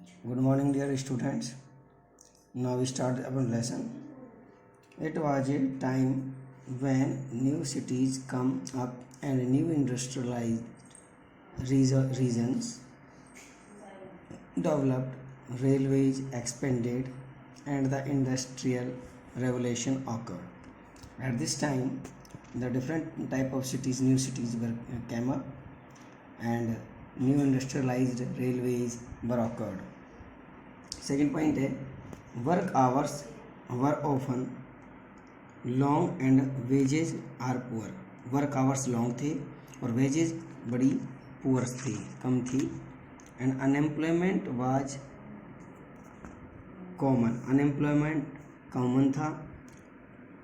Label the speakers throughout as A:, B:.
A: Good morning, dear students. Now we start our lesson. It was a time when new cities come up and new industrialized regions developed, railways expanded, and the industrial revolution occurred. At this time, the different type of cities, new cities came up, and new industrialized railways were occurred. Second point है work hours were often long and wages are poor. Work hours long थे और wages बड़ी poor थी, कम थी. And unemployment was common. Unemployment common था,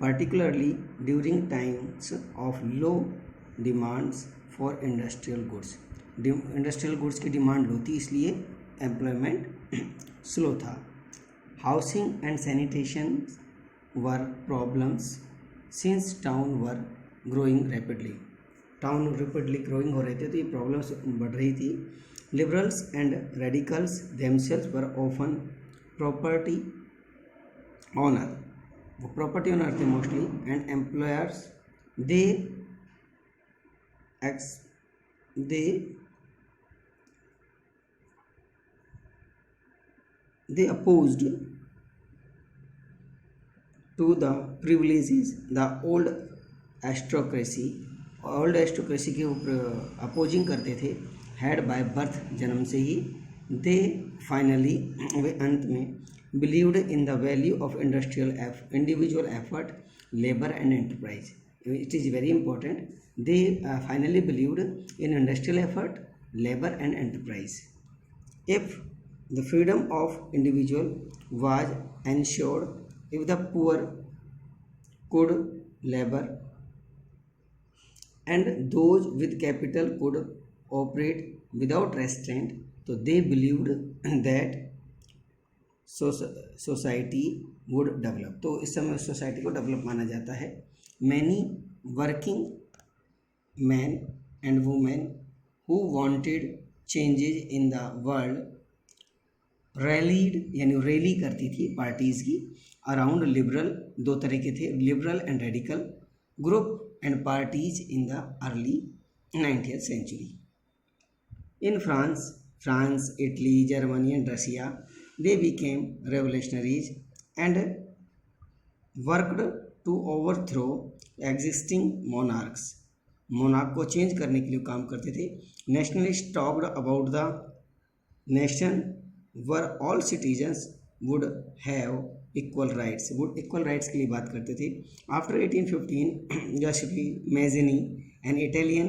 A: particularly during times of low demands for industrial goods. Industrial goods की demand low थी, इसलिए एम्प्लॉयमेंट स्लो था. Housing and sanitation were problems since town were growing rapidly. Town rapidly growing हो रहे थे तो ये प्रॉब्लम्स बढ़ रही थी. Liberals and radicals themselves were often property owner. वो प्रॉपर्टी ऑनर थे mostly. And employers they opposed to the privileges the old aristocracy के ऊपर अपोजिंग करते थे. हैड बाय बर्थ, जन्म से ही. दे फाइनली, वे अंत में, believed in the value of individual effort, labour and enterprise. It is very important. They finally believed in industrial effort, labour and enterprise. If the freedom of individual was ensured, if the poor could labor and those with capital could operate without restraint, so they believed that society would develop. तो इस समय society को develop माना जाता है. Many working men and women who wanted changes in the world rallied, यानी rally करती थी पार्टीज़ की, अराउंड लिबरल. दो तरह के थे, liberal and radical group and parties in the early 19th century. In France, Italy, Germany and Russia, they became revolutionaries and worked to overthrow existing monarchs. Monarch को change करने के लिए काम करते थे. Nationalist talked about the nation where all citizens would have equal rights. Would equal rights के लिए बात करते थे. After 1815 Giuseppe Mazzini, an Italian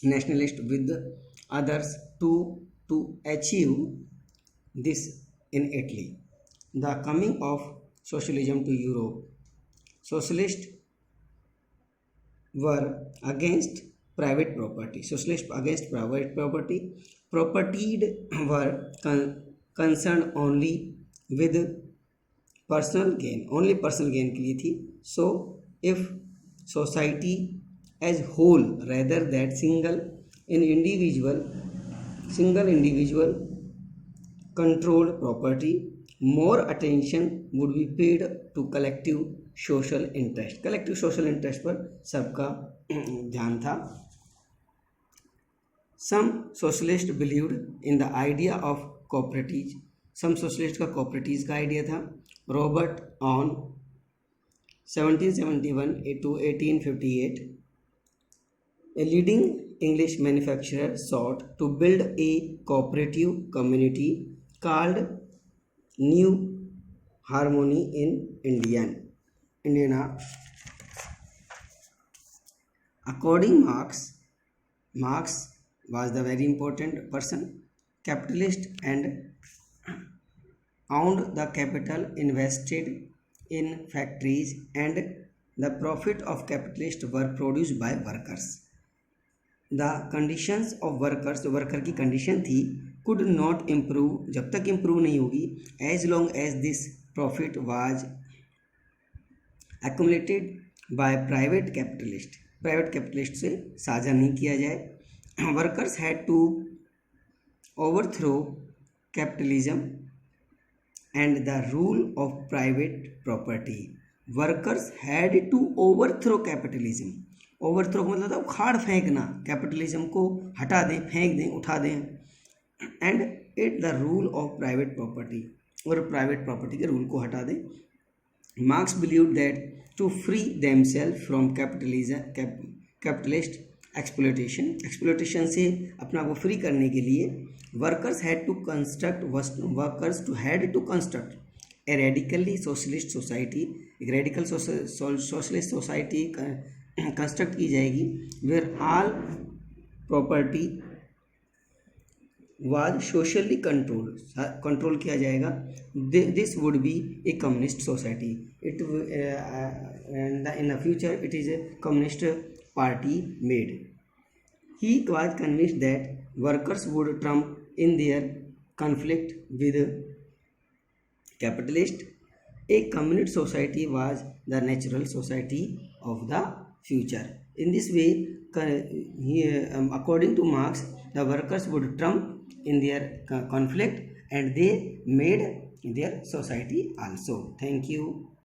A: nationalist with others to achieve this in Italy. The coming of socialism to Europe. Socialist were against private property. Socialists against private property. Propertied were concerned only with personal gain. Only personal gain के लिए थी. So if society as whole rather than single individual controlled property, more attention would be paid to collective social interest. collective social interest पर सबका ध्यान था. Some socialists believed in the idea of cooperatives. Some socialists का cooperatives का idea था. Robert on 1771 to 1858, a leading English manufacturer sought to build a cooperative community called New Harmony in Indiana. According Marx was the very important person. Capitalist and owned the capital, invested in factories, and the profit of capitalists were produced by workers. The conditions of workers, जो worker की condition थी, could not improve, जब तक improve नहीं होगी, as long as this profit was accumulated by private capitalist. Private capitalist से साझा नहीं किया जाए. Workers had to overthrow capitalism and the rule of private property, workers had to overthrow capitalism. Overthrow मतलब था उखाड़ फेंकना, कैपिटलिज्म को हटा दें, फेंक दें, उठा दें, and it the rule of private property, और प्राइवेट प्रॉपर्टी के रूल को हटा दें. Marx believe that to free themself from capitalist exploitation से अपना को फ्री करने के लिए workers had to construct a radically socialist society, एक रेडिकल सोशलिस्ट सोसाइटी कंस्ट्रक्ट की जाएगी, where all property was socially control किया जाएगा. This would be a communist society. It in the future it is a communist party made. He was convinced that workers would trump in their conflict with capitalists. A communist society was the natural society of the future. In this way, according to Marx, the workers would trump in their conflict and they made their society also. Thank you.